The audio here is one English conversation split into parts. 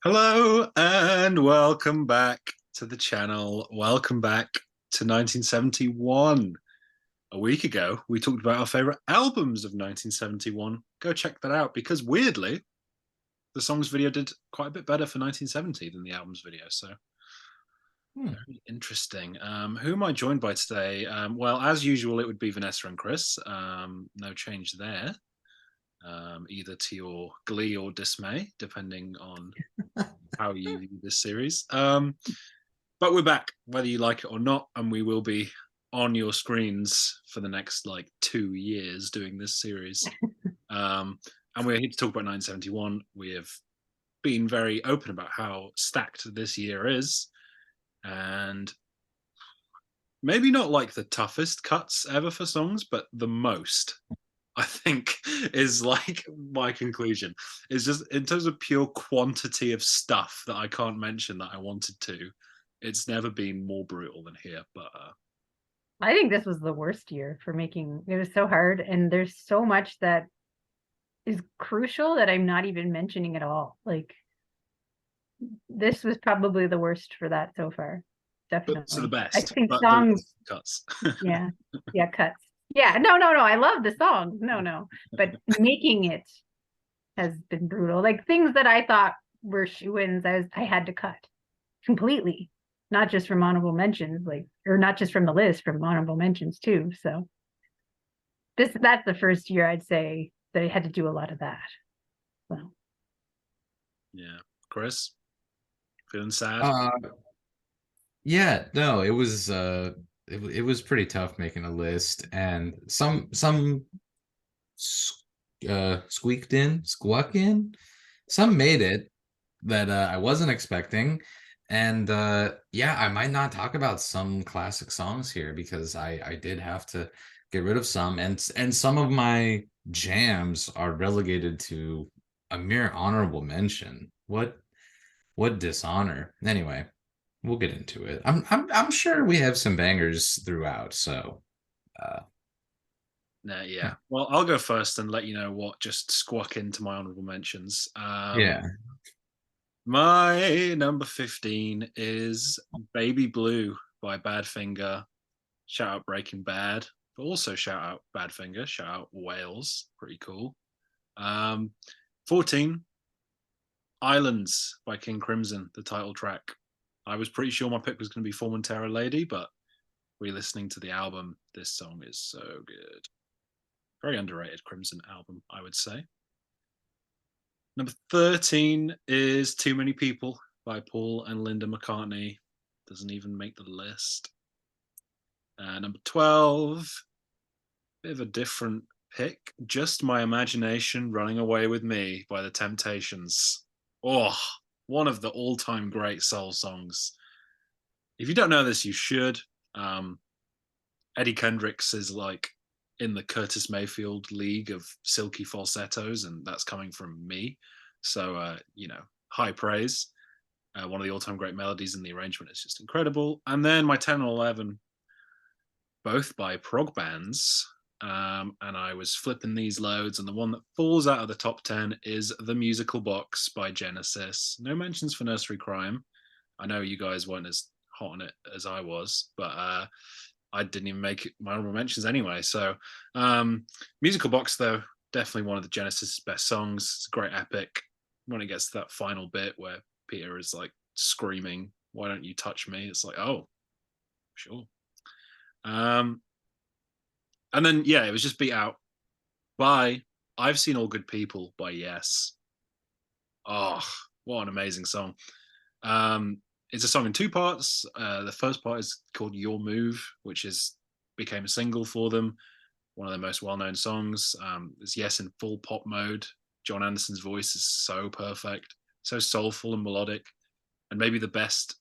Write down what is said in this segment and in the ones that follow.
Hello and welcome back to the channel. Welcome back to 1971. A week ago, we talked about our favorite albums of 1971. Go check that out because weirdly, the songs video did quite a bit better for 1970 than the albums video. So very interesting. Who am I joined by today? Well, as usual, it would be Vanessa and Chris. No change there. Either to your glee or dismay, depending on how you view this series. But we're back, whether you like it or not, and we will be on your screens for the next 2 years doing this series. And we're here to talk about 1971. We have been very open about how stacked this year is, and maybe not like the toughest cuts ever for songs, but the most. I think is like my conclusion. It's just in terms of pure quantity of stuff that I can't mention that I wanted to. It's never been more brutal than here. But I think this was the worst year for making. It was so hard, and there's so much that is crucial that I'm not even mentioning at all. Like, this was probably the worst for that so far. Definitely. so the I best. think But songs. cuts. Yeah. Cuts. Yeah. No. I love the songs. No. But making it has been brutal. Like, things that I thought were shoo-ins, I had to cut completely. Not just from honorable mentions, or not just from the list, from honorable mentions too. So that's the first year I'd say that I had to do a lot of that. So Yeah. Chris, feeling sad? Yeah, no, it was pretty tough making a list, and some squeak in, some made it that I wasn't expecting, and yeah, I might not talk about some classic songs here because I did have to get rid of some, and some of my jams are relegated to a mere honorable mention. What dishonor. Anyway, we'll get into it. I'm sure we have some bangers throughout. So, Nah, yeah. Well, I'll go first and let you know what just squawk into my honorable mentions. yeah. My number 15 is Baby Blue by Badfinger. Shout out Breaking Bad, but also shout out Badfinger, shout out Wales. Pretty cool. 14, Islands by King Crimson, the title track. I was pretty sure my pick was going to be Form and Terror Lady, but re-listening to the album, this song is so good. Very underrated Crimson album, I would say. Number 13 is Too Many People by Paul and Linda McCartney. Doesn't even make the list. Number 12, bit of a different pick. Just My Imagination Running Away With Me by The Temptations. Oh, one of the all-time great soul songs. If you don't know this, you should. Eddie Kendricks is like in the Curtis Mayfield league of silky falsettos, and that's coming from me. So, high praise. One of the all-time great melodies, and the arrangement is just incredible. And then my 10 and 11, both by prog bands. And I was flipping these loads, and the one that falls out of the top 10 is The Musical Box by Genesis. No mentions for Nursery Crime. I know you guys weren't as hot on it as I was, but I didn't even make my honorable mentions anyway. So, Musical Box, though, definitely one of the Genesis' best songs. It's a great epic. When it gets to that final bit where Peter is like screaming, "Why don't you touch me?" It's like, oh, sure. And then, yeah, it was just beat out by I've Seen All Good People by Yes. Oh, what an amazing song. It's a song in two parts. The first part is called Your Move, which became a single for them. One of their most well-known songs. It's Yes in full pop mode. John Anderson's voice is so perfect, so soulful and melodic. And maybe the best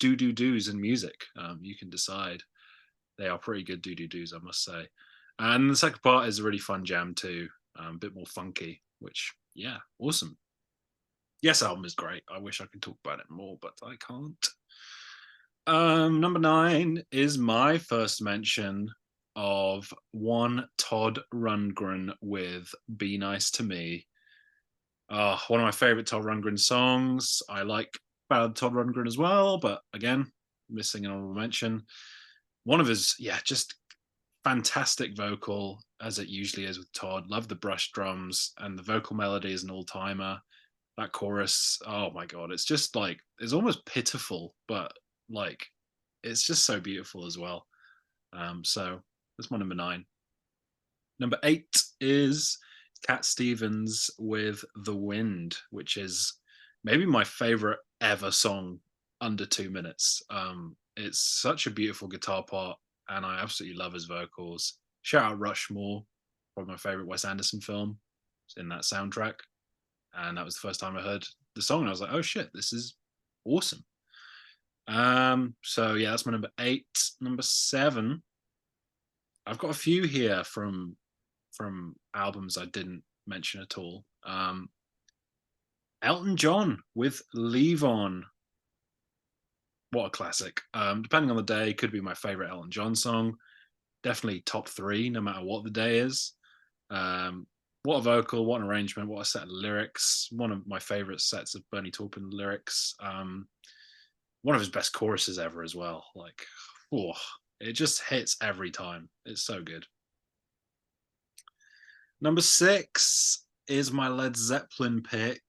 do-do-dos in music. You can decide. They are pretty good do-do-dos, I must say. And the second part is a really fun jam too, a bit more funky, which, yeah, awesome. Yes, album is great. I wish I could talk about it more, but I can't. Number 9 is my first mention of one Todd Rundgren with Be Nice to Me. One of my favorite Todd Rundgren songs. I like Ballad Todd Rundgren as well, but again, missing an honorable mention. One of his, just fantastic vocal, as it usually is with Todd. Love the brush drums, and the vocal melody is an all-timer. That chorus, oh my god, it's just like, it's almost pitiful, but like, it's just so beautiful as well. So that's my number 9. Number 8 is Cat Stevens with The Wind, which is maybe my favorite ever song under 2 minutes. It's such a beautiful guitar part, and I absolutely love his vocals. Shout out Rushmore, probably my favorite Wes Anderson film. It's in that soundtrack. And that was the first time I heard the song, and I was like, oh shit, this is awesome. So yeah, that's my number 8. Number 7, I've got a few here from albums I didn't mention at all. Elton John with Levon. What a classic. Depending on the day, could be my favorite Elton John song. Definitely top 3, no matter what the day is. What a vocal, what an arrangement, what a set of lyrics. One of my favorite sets of Bernie Taupin lyrics. One of his best choruses ever as well. Like, it just hits every time. It's so good. Number 6 is my Led Zeppelin pick.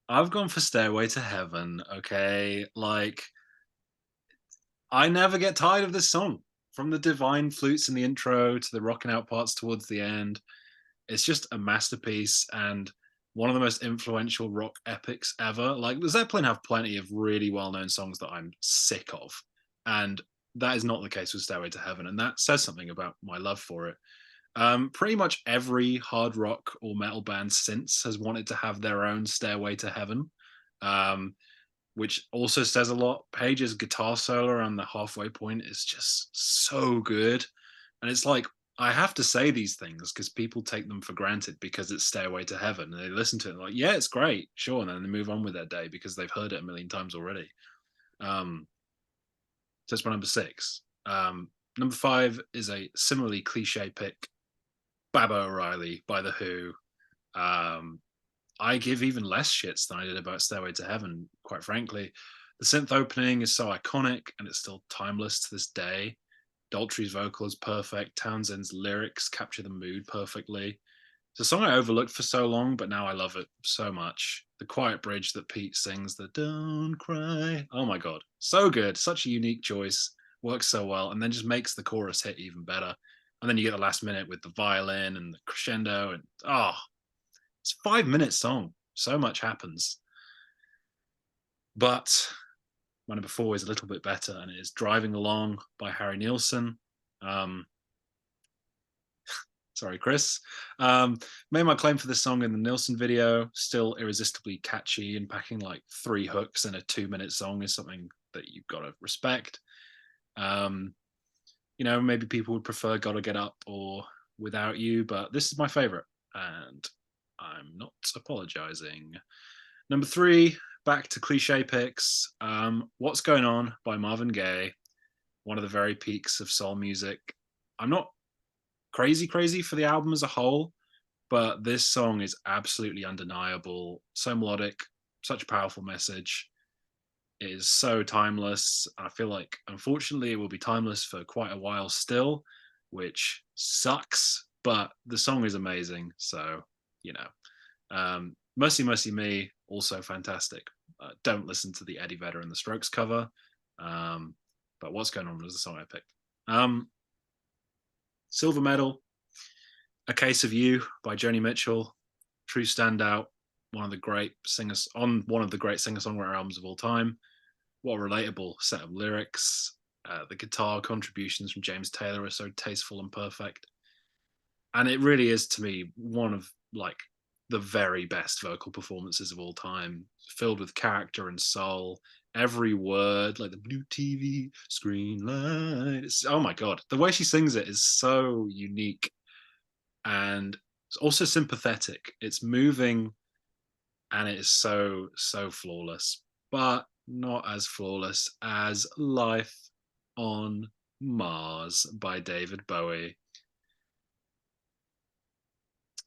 I've gone for Stairway to Heaven, okay? Like, I never get tired of this song. From the divine flutes in the intro to the rocking out parts towards the end. It's just a masterpiece and one of the most influential rock epics ever. Like, the Zeppelin have plenty of really well-known songs that I'm sick of. And that is not the case with Stairway to Heaven. And that says something about my love for it. Pretty much every hard rock or metal band since has wanted to have their own Stairway to Heaven, which also says a lot. Page's guitar solo around the halfway point is just so good. And it's like, I have to say these things because people take them for granted because it's Stairway to Heaven. And they listen to it and like, yeah, it's great, sure. And then they move on with their day because they've heard it a million times already. So that's my number 6. Number 5 is a similarly cliche pick, Baba O'Reilly by The Who. I give even less shits than I did about Stairway to Heaven, quite frankly. The synth opening is so iconic and it's still timeless to this day. Daltrey's vocal is perfect. Townsend's lyrics capture the mood perfectly. It's a song I overlooked for so long, but now I love it so much. The quiet bridge that Pete sings, the "Don't Cry." Oh my God, so good. Such a unique choice. Works so well, and then just makes the chorus hit even better. And then you get the last minute with the violin and the crescendo, and it's a 5-minute song. So much happens. But my number 4 is a little bit better, and it is Driving Along by Harry Nilsson. Sorry, Chris. Made my claim for this song in the Nilsson video. Still irresistibly catchy, and packing like 3 hooks in a 2-minute song is something that you've got to respect. Maybe people would prefer Gotta Get Up or Without You, but this is my favorite, and I'm not apologizing. Number 3, back to cliche picks. What's Going On by Marvin Gaye, one of the very peaks of soul music. I'm not crazy for the album as a whole, but this song is absolutely undeniable. So melodic, such a powerful message. It is so timeless. I feel like, unfortunately, it will be timeless for quite a while still, which sucks, but the song is amazing. So, Mercy Mercy Me, also fantastic. Don't listen to the Eddie Vedder and the Strokes cover, but What's Going On was the song I picked. Silver Medal, A Case of You by Joni Mitchell, true standout, one of the great singer-songwriter albums of all time. What a relatable set of lyrics. The guitar contributions from James Taylor are so tasteful and perfect. And it really is, to me, one of like the very best vocal performances of all time, filled with character and soul. Every word, like the blue TV screen light. Oh my God. The way she sings it is so unique and it's also sympathetic. It's moving and it is so flawless, but not as flawless as Life on Mars by David Bowie.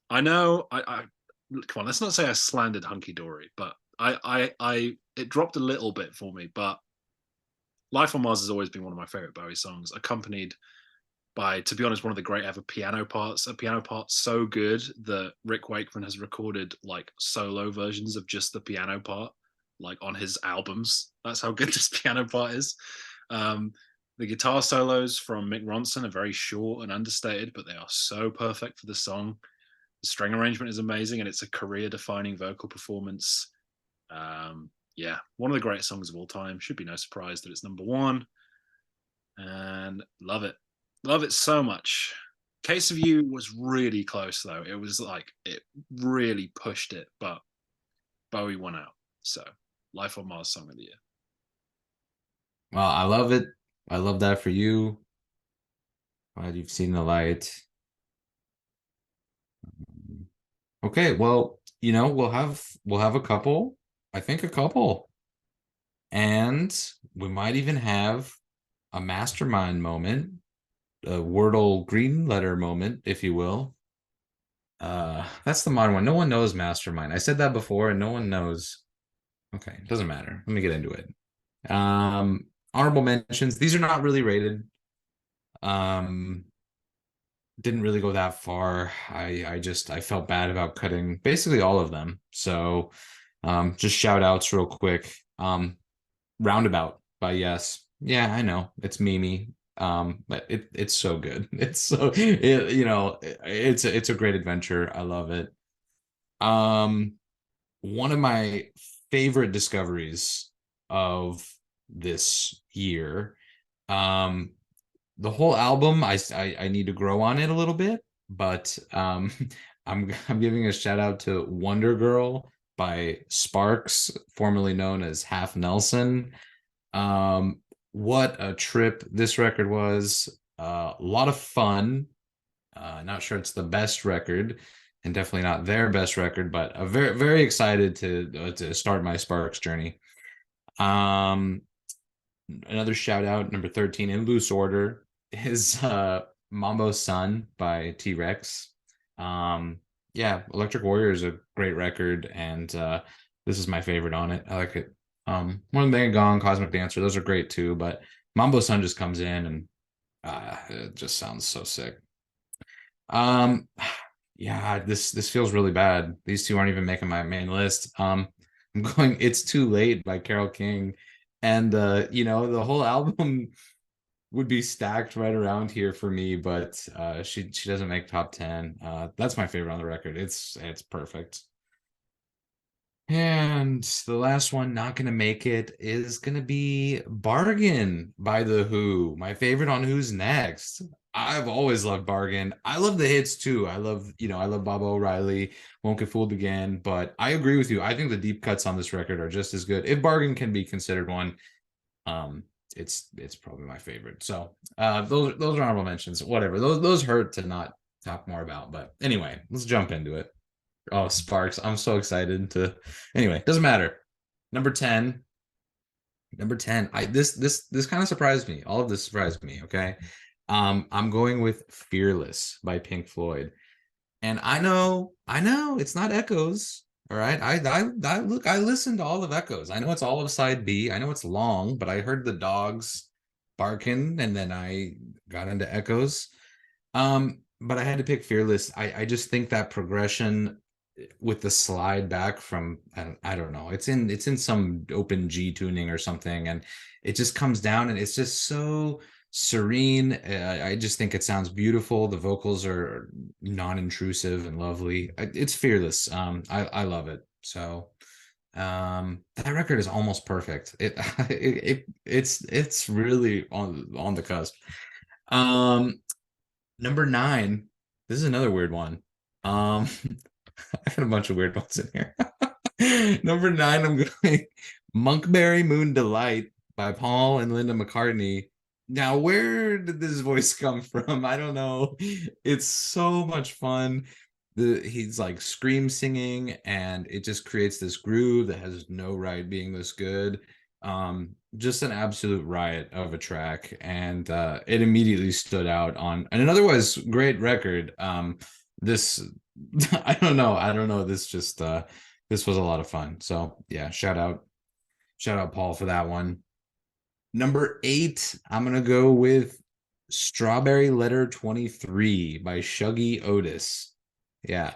I know. I come on. Let's not say I slandered Hunky Dory, but it dropped a little bit for me. But Life on Mars has always been one of my favorite Bowie songs, accompanied by, to be honest, one of the great ever piano parts. A piano part so good that Rick Wakeman has recorded like solo versions of just the piano part, like on his albums. That's how good this piano part is. Um, the guitar solos from Mick Ronson are very short and understated, but they are so perfect for the song. The string arrangement is amazing, and it's a career-defining vocal performance. Yeah, one of the greatest songs of all time. Should be no surprise that it's number one, and love it. Love it so much. Case of You was really close though. It was like it really pushed it, but Bowie won out. So Life on Mars song of the year. Well, I love it. I love that for you. Glad you've seen the light. Okay, well, we'll have a couple. I think a couple. And we might even have a mastermind moment, a Wordle green letter moment, if you will. That's the modern one. No one knows mastermind. I said that before and no one knows. Okay, doesn't matter. Let me get into it. Honorable mentions. These are not really rated. Didn't really go that far. I felt bad about cutting basically all of them. So just shout outs real quick. Roundabout by Yes. Yeah, I know. It's Mimi. But it's so good. It's it's a great adventure. I love it. One of my favorite discoveries of this year. The whole album, I need to grow on it a little bit, but I'm giving a shout out to Wonder Girl by Sparks, formerly known as Half Nelson. What a trip this record was. A lot of fun. Not sure it's the best record, and definitely not their best record, but very very excited to start my Sparks journey. Another shout out, number 13 in loose order, is Mambo Sun by T-Rex. Yeah, Electric Warrior is a great record, and this is my favorite on it. I like it. More Than Gone, Cosmic Dancer, those are great too, but Mambo Sun just comes in and it just sounds so sick. Yeah, this feels really bad. These two aren't even making my main list. I'm going It's Too Late by Carole King, and the whole album would be stacked right around here for me, but she doesn't make top 10. That's my favorite on the record. It's perfect. And the last one not gonna make it is gonna be Bargain by The Who, my favorite on Who's Next. I've always loved Bargain. I love the hits too. I love Baba O'Reilly, Won't Get Fooled Again, but I agree with you. I think the deep cuts on this record are just as good. If Bargain can be considered one, it's probably my favorite. So those are honorable mentions. Whatever. Those hurt to not talk more about. But anyway, let's jump into it. Oh, Sparks. I'm so excited to anyway, doesn't matter. Number 10. This kind of surprised me. All of this surprised me. Okay. I'm going with Fearless by Pink Floyd. And I know it's not Echoes. All right. I listened to all of Echoes. I know it's all of side B. I know it's long, but I heard the dogs barking and then I got into Echoes. But I had to pick Fearless. I just think that progression with the slide back from I don't know, it's in some open G tuning or something, and it just comes down and it's just so serene. I just think it sounds beautiful. The vocals are non-intrusive and lovely. It's Fearless. I love it. So that record is almost perfect. It's really on the cusp. Number 9, this is another weird one. I had a bunch of weird ones in here. Number 9, I'm going Monkberry Moon Delight by Paul and Linda McCartney. Now, where did this voice come from? I don't know. It's so much fun. He's like scream singing, and it just creates this groove that has no right being this good. Just an absolute riot of a track, and it immediately stood out on an otherwise great record. This I don't know. This just this was a lot of fun. So yeah, shout out Paul for that one. Number 8, I'm gonna go with Strawberry Letter 23 by Shuggy Otis. Yeah.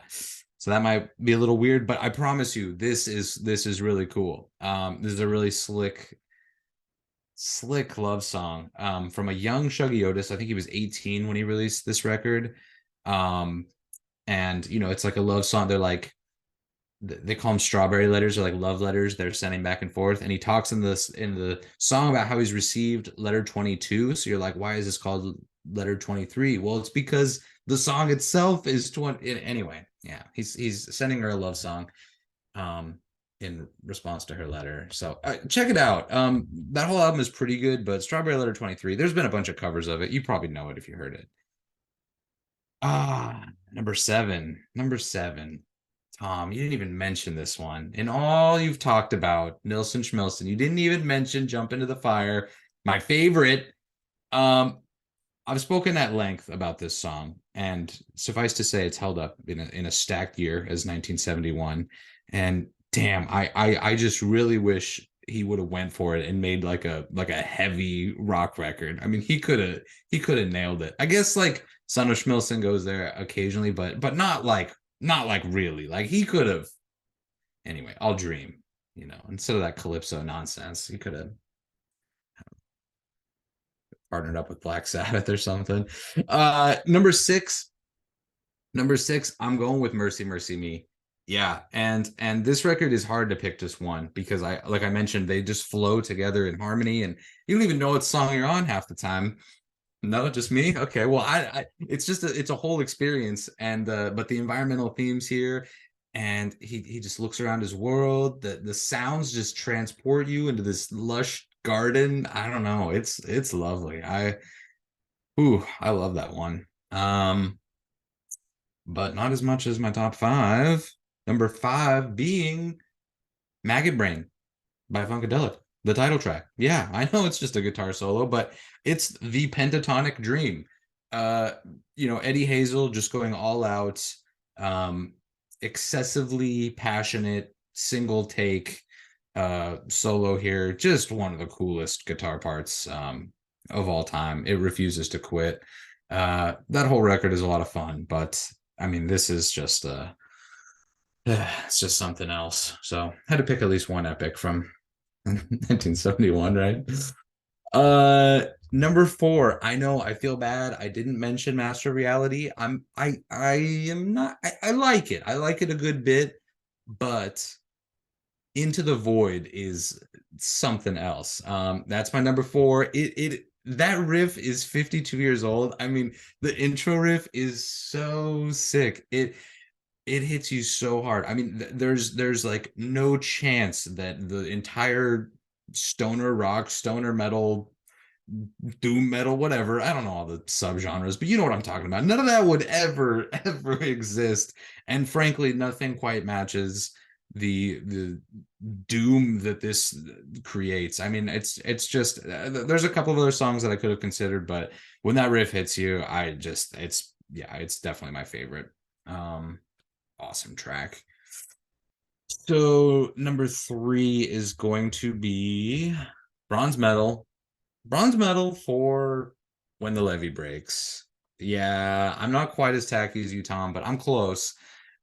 So that might be a little weird, but I promise you, this is really cool. This is a really slick love song from a young Shuggy Otis. I think he was 18 when he released this record. And it's like a love song. They're like, they call them strawberry letters, or like love letters they're sending back and forth. And he talks in the song about how he's received letter 22. So you're like, why is this called letter 23? Well, it's because the song itself is 20. Anyway, yeah, he's sending her a love song in response to her letter. So check it out. That whole album is pretty good, but Strawberry Letter 23, there's been a bunch of covers of it. You probably know it if you heard it. Number seven. Tom, you didn't even mention this one. In all you've talked about, Nilsson Schmilsson, you didn't even mention Jump Into the Fire, my favorite. I've spoken at length about this song, and suffice to say, it's held up in a stacked year as 1971. And damn, I just really wish he would have went for it and made like a heavy rock record. I mean, he could have nailed it. I guess like Son of Schmilsson goes there occasionally, but not like really. Like he could have. Anyway, I'll dream. Instead of that calypso nonsense, he could have partnered up with Black Sabbath or something. Number six, I'm going with Mercy Mercy Me. Yeah, and this record is hard to pick just one, because like I mentioned, they just flow together in harmony, and you don't even know what song you're on half the time. No, just me. Okay, well, it's just it's a whole experience, and but the environmental themes here, and he just looks around his world. The sounds just transport you into this lush garden. I don't know. It's lovely. I love that one. But not as much as my top 5. Number 5 being Maggot Brain by Funkadelic, the title track. Yeah, I know it's just a guitar solo, but it's the pentatonic dream. Eddie Hazel just going all out, excessively passionate single take solo here. Just one of the coolest guitar parts of all time. It refuses to quit. That whole record is a lot of fun, but I mean, this is just it's just something else. So had to pick at least one epic from 1971, right? Number 4. I know, I feel bad I didn't mention Master of Reality. I am not. I like it. I like it a good bit, but Into the Void is something else. That's my number 4. That riff is 52 years old. I mean, the intro riff is so sick. It hits you so hard. I mean, there's like no chance that the entire stoner rock, stoner metal, doom metal, whatever, I don't know all the subgenres, but you know what I'm talking about. None of that would ever exist. And frankly, nothing quite matches the doom that this creates. I mean, it's just there's a couple of other songs that I could have considered, but when that riff hits you, it's definitely my favorite. Awesome track. So number 3 is going to be Bronze Medal for When the Levee Breaks. Yeah, I'm not quite as tacky as you, Tom, but I'm close.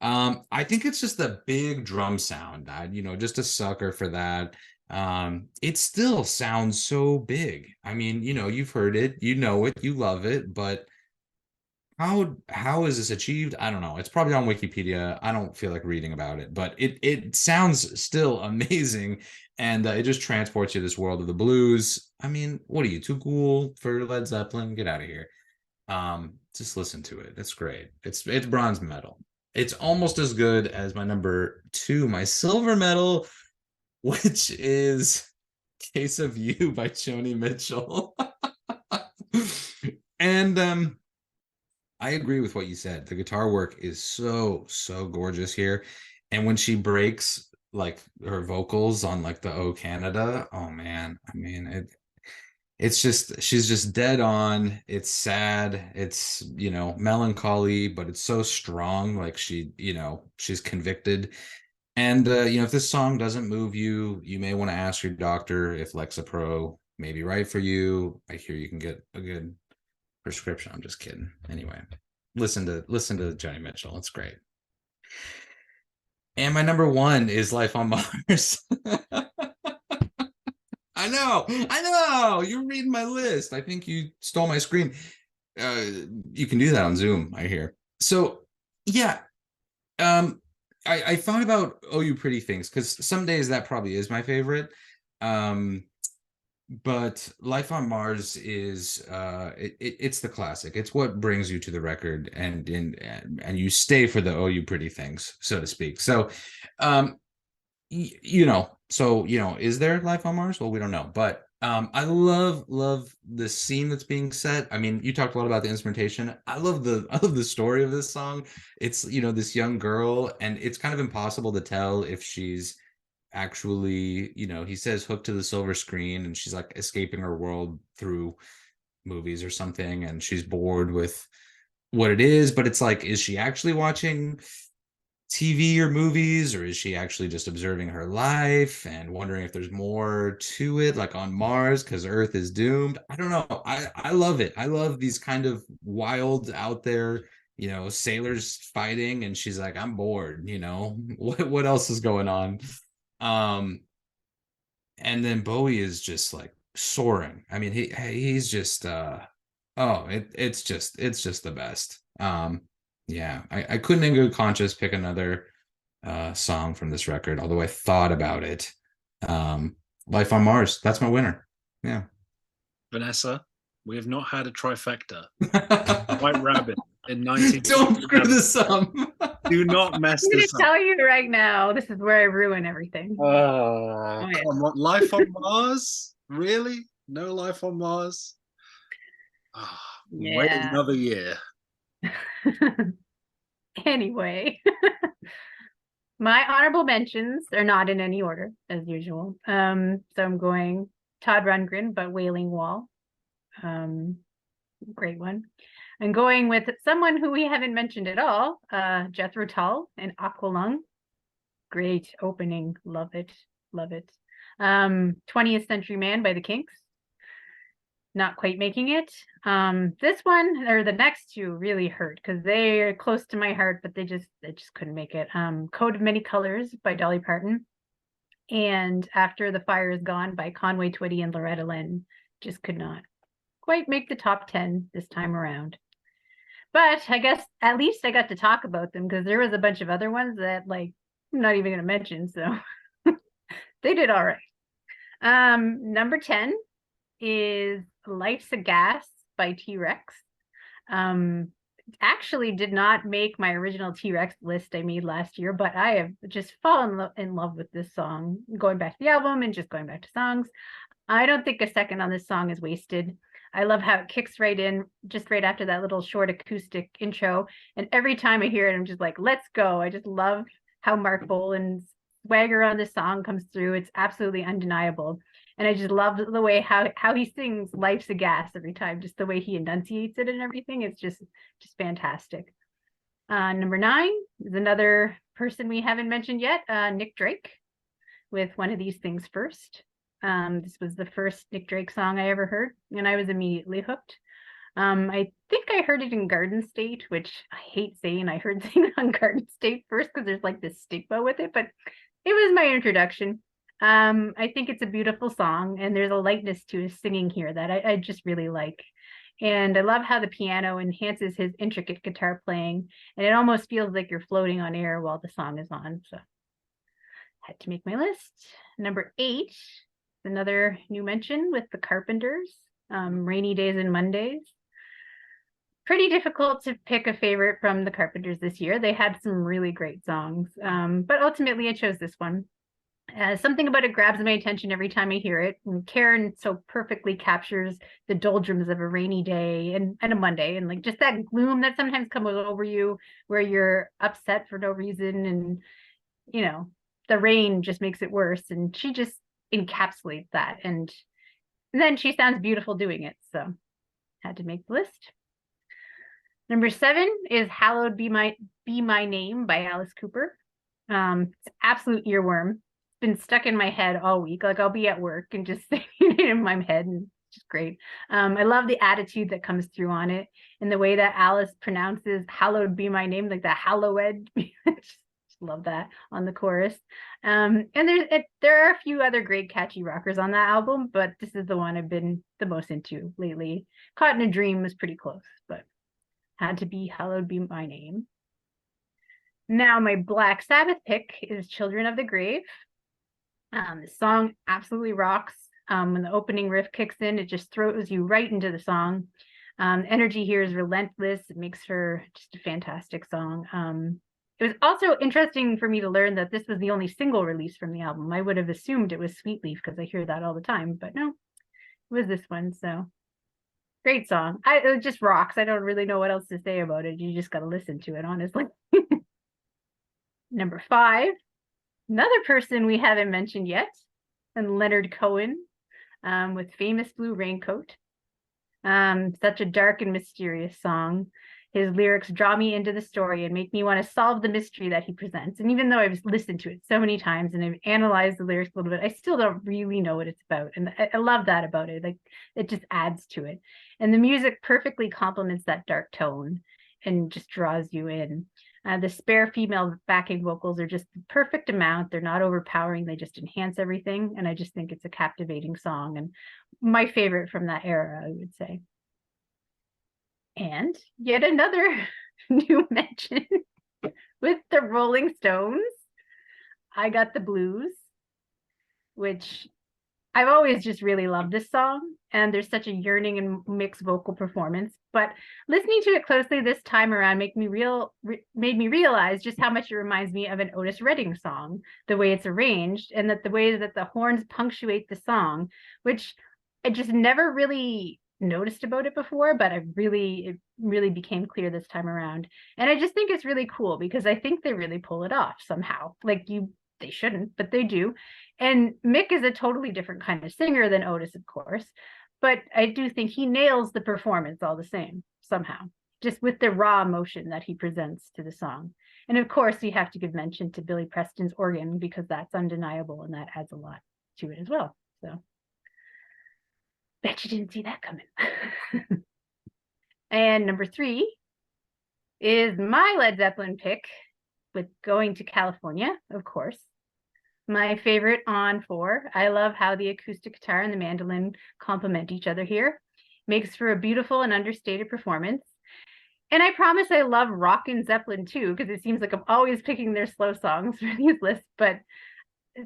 I think it's just the big drum sound. Just a sucker for that. It still sounds so big. I mean, you've heard it, you know it, you love it, but how is this achieved? I don't know. It's probably on Wikipedia. I don't feel like reading about it, but it sounds still amazing, and it just transports you to this world of the blues. I mean, what are you, too cool for Led Zeppelin? Get out of here. Just listen to it. It's great. It's Bronze Medal. It's almost as good as my number 2, my silver medal, which is Case of You by Joni Mitchell. And I agree with what you said. The guitar work is so gorgeous here. And when she breaks like her vocals on like the Oh Canada, oh man, I mean, it's just she's just dead on. It's sad. It's, melancholy, but it's so strong. Like she's convicted. And if this song doesn't move you, you may want to ask your doctor if Lexapro may be right for you. I hear you can get a good prescription. I'm just kidding. Anyway, listen to Johnny Mitchell. It's great. And my number one is Life on Mars. I know. You're reading my list. I think you stole my screen. You can do that on Zoom, I hear. So yeah, I thought about "Oh You Pretty Things" because some days that probably is my favorite. But Life on Mars is it's the classic. It's what brings you to the record, and you stay for the "Oh You Pretty Things," so to speak. So, is there life on Mars? Well, we don't know, but I love the scene that's being set. I mean, you talked a lot about the instrumentation. I love the story of this song. It's this young girl, and it's kind of impossible to tell if she's actually, he says hooked to the silver screen, and she's like escaping her world through movies or something, and she's bored with what it is, but it's like, is she actually watching TV or movies, or is she actually just observing her life and wondering if there's more to it, like on Mars, because Earth is doomed? I don't know. I love it. I love these kind of wild out there, sailors fighting, and she's like, I'm bored, what else is going on? And then Bowie is just like soaring. I mean, he's just it's just the best. Yeah, I couldn't in good conscience pick another song from this record, although I thought about it. Life on Mars, that's my winner. Yeah. Vanessa, we have not had a trifecta. White Rabbit in 19. Don't screw this up. Do not mess I'm this gonna up. tell you right now, this is where I ruin everything. Oh, yeah. come on. Life on Mars? Really? No life on Mars? Oh, wait another year. Anyway, my honorable mentions are not in any order as usual. So I'm going Todd Rundgren, but Wailing Wall. Great one. I'm going with someone who we haven't mentioned at all, Jethro Tull and Aqualung. Great opening. Love it. Love it. 20th Century Man by the Kinks. Not quite making it. This one, or the next two, really hurt because they are close to my heart, but they just couldn't make it. Coat of Many Colors by Dolly Parton, and After the Fire Is Gone by Conway Twitty and Loretta Lynn. Just could not quite make the top 10 this time around. But I guess at least I got to talk about them, because there was a bunch of other ones that, like, I'm not even going to mention, so they did all right. Number 10 is Life's a Gas by T-Rex. Actually did not make my original T-Rex list I made last year, but I have just fallen in love with this song, going back to the album and just going back to songs. I don't think a second on this song is wasted. I love how it kicks right in, just right after that little short acoustic intro. And every time I hear it, I'm just like, let's go. I just love how Mark Bolan's swagger on this song comes through. It's absolutely undeniable. And I just love the way how he sings Life's a Gas every time, just the way he enunciates it and everything. It's just fantastic. Number 9 is another person we haven't mentioned yet, Nick Drake, with One of These Things First. This was the first Nick Drake song I ever heard, and I was immediately hooked. I think I heard it in Garden State, which I hate saying I heard things on Garden State first, because there's like this stigma with it, but it was my introduction. I think it's a beautiful song, and there's a lightness to his singing here that I just really like. And I love how the piano enhances his intricate guitar playing, and it almost feels like you're floating on air while the song is on. So had to make my list. Number 8, another new mention with the Carpenters, Rainy Days and Mondays. Pretty difficult to pick a favorite from the Carpenters this year. They had some really great songs, but ultimately I chose this one. Something about it grabs my attention every time I hear it. And Karen so perfectly captures the doldrums of a rainy day and a Monday, and like just that gloom that sometimes comes over you where you're upset for no reason, and the rain just makes it worse. And she just encapsulates that. And And then she sounds beautiful doing it, so had to make the list. Number 7 is Hallowed Be My Name by Alice Cooper. It's absolute earworm. It's been stuck in my head all week. Like I'll be at work and just singing it in my head, and it's just great. I love the attitude that comes through on it and the way that Alice pronounces Hallowed Be My Name, like the Hallowed. Just love that on the chorus. And there are a few other great catchy rockers on that album, but this is the one I've been the most into lately. Caught in a Dream was pretty close, but had to be Hallowed Be My Name. Now my Black Sabbath pick is Children of the Grave. The song absolutely rocks. When the opening riff kicks in, it just throws you right into the song. Energy here is relentless. It makes for just a fantastic song. It was also interesting for me to learn that this was the only single release from the album. I would have assumed it was Sweet Leaf because I hear that all the time, but no, it was this one. So great song. It just rocks. I don't really know what else to say about it. You just got to listen to it, honestly. Number 5, another person we haven't mentioned yet, and Leonard Cohen with Famous Blue Raincoat. Such a dark and mysterious song. His lyrics draw me into the story and make me want to solve the mystery that he presents. And even though I've listened to it so many times and I've analyzed the lyrics a little bit, I still don't really know what it's about. And I love that about it. Like it just adds to it. And the music perfectly complements that dark tone and just draws you in. The spare female backing vocals are just the perfect amount. They're not overpowering. They just enhance everything. And I just think it's a captivating song and my favorite from that era, I would say. And yet another new mention with the Rolling Stones. I Got the Blues, which I've always just really loved this song. And there's such a yearning and mixed vocal performance. But listening to it closely this time around made me realize just how much it reminds me of an Otis Redding song, the way it's arranged, and that the way that the horns punctuate the song, which I just never really noticed about it before, but it really became clear this time around. And I just think it's really cool because I think they really pull it off somehow. Like they shouldn't, but they do. And Mick is a totally different kind of singer than Otis, of course, but I do think he nails the performance all the same somehow, just with the raw emotion that he presents to the song. And of course, you have to give mention to Billy Preston's organ because that's undeniable and that adds a lot to it as well. So bet you didn't see that coming. And number 3 is my Led Zeppelin pick with Going to California, of course. My favorite on 4. I love how the acoustic guitar and the mandolin complement each other here. Makes for a beautiful and understated performance. And I promise I love Rockin' Zeppelin too, because it seems like I'm always picking their slow songs for these lists, but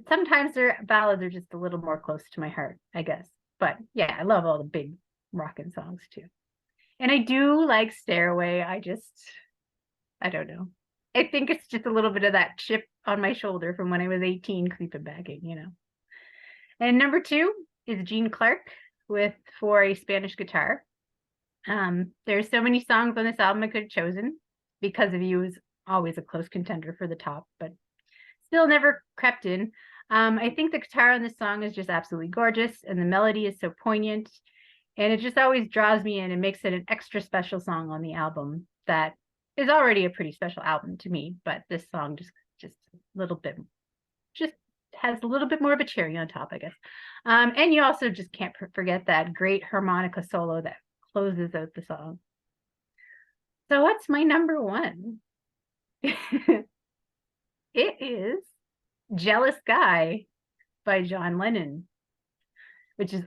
sometimes their ballads are just a little more close to my heart, I guess. But yeah, I love all the big rockin' songs too. And I do like Stairway. I don't know. I think it's just a little bit of that chip on my shoulder from when I was 18 creeping back in, you know. And number 2 is Gene Clark with For a Spanish Guitar. There's so many songs on this album I could have chosen. Because of You is always a close contender for the top, but still never crept in. I think the guitar on this song is just absolutely gorgeous and the melody is so poignant and it just always draws me in and makes it an extra special song on the album that is already a pretty special album to me, but this song just a little bit, just has a little bit more of a cherry on top, I guess. And you also just can't forget that great harmonica solo that closes out the song. So what's my number 1? It is Jealous Guy by John Lennon, which is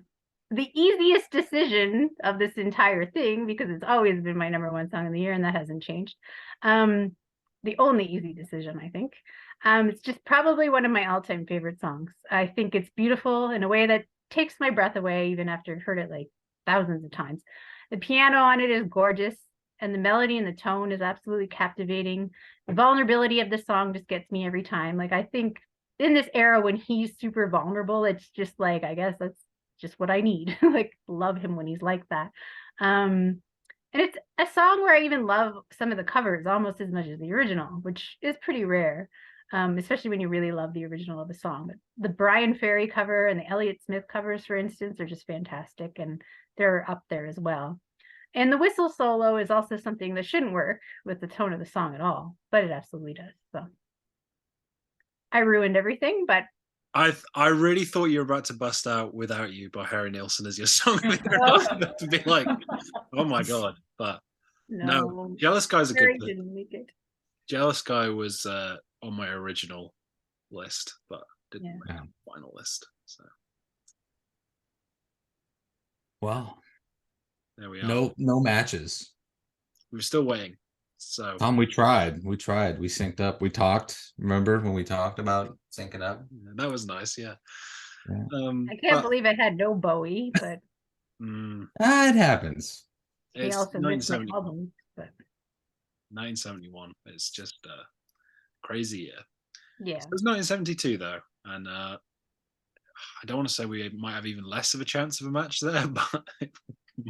the easiest decision of this entire thing because it's always been my number 1 song of the year and that hasn't changed. The only easy decision, I think. It's just probably one of my all-time favorite songs. I think it's beautiful in a way that takes my breath away even after I've heard it like thousands of times. The piano on it is gorgeous and the melody and the tone is absolutely captivating. The vulnerability of the song just gets me every time. Like I think in this era when he's super vulnerable, it's just like, I guess that's just what I need. Like love him when he's like that. And it's a song where I even love some of the covers almost as much as the original, which is pretty rare. especially when you really love the original of a song. But the Brian Ferry cover and the Elliott Smith covers, for instance, are just fantastic, and they're up there as well. And the whistle solo is also something that shouldn't work with the tone of the song at all, but it absolutely does. So I ruined everything, but I really thought you were about to bust out "Without You" by Harry Nilsson as your song. I was about to be like, oh my god! But no, Jealous Guy's a Harry good. didn't make it. Jealous Guy was on my original list, but didn't make the final list. So Well, there we are. No matches. We're still waiting. So Tom, we tried. We synced up. We talked. Remember when we talked about syncing up? that was nice. Yeah. I can't believe I had no Bowie, but it happens. he also missed my album. But 1971. It's just a crazy year. Yeah. So it's 1972 though, and I don't want to say we might have even less of a chance of a match there, but it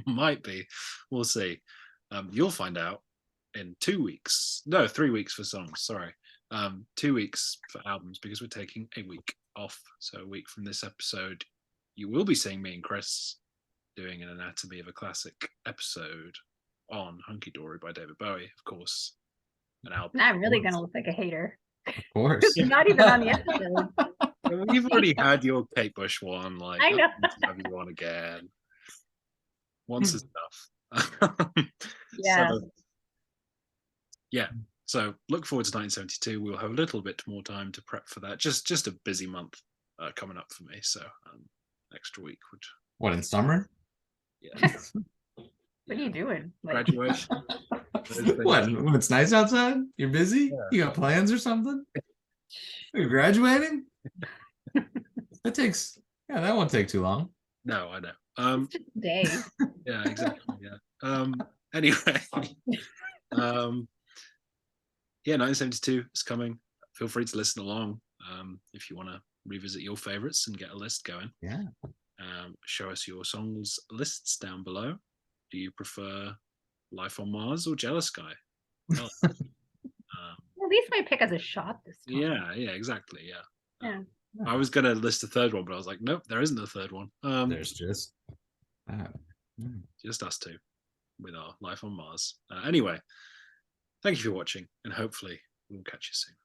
might be. We'll see. You'll find out in 2 weeks. No, 3 weeks for songs. Sorry, 2 weeks for albums because we're taking a week off. So a week from this episode, you will be seeing me and Chris doing an Anatomy of a Classic episode on Hunky Dory by David Bowie, of course. An album. Now I'm really gonna look like a hater. Of course. Not even on the episode. You've already had your Kate Bush one. Like, I know. have you on again? Once is enough. Yeah. So look forward to 1972. We'll have a little bit more time to prep for that. Just a busy month coming up for me. So extra week would. What, in summer? Yeah. What are you doing? Graduation. What? When it's nice outside? You're busy? Yeah. You got plans or something? You're graduating? That won't take too long. No, I know. It's just a day. Yeah, exactly. Yeah. Anyway. 1972 is coming. Feel free to listen along if you want to revisit your favorites and get a list going. Yeah. Show us your songs lists down below. Do you prefer Life on Mars or Jealous Guy? At least my pick has a shot this time. Yeah, exactly. Yeah. I was going to list a third one, but I was like, nope, there isn't a third one. There's just us two with our Life on Mars. Anyway, thank you for watching, and hopefully we'll catch you soon.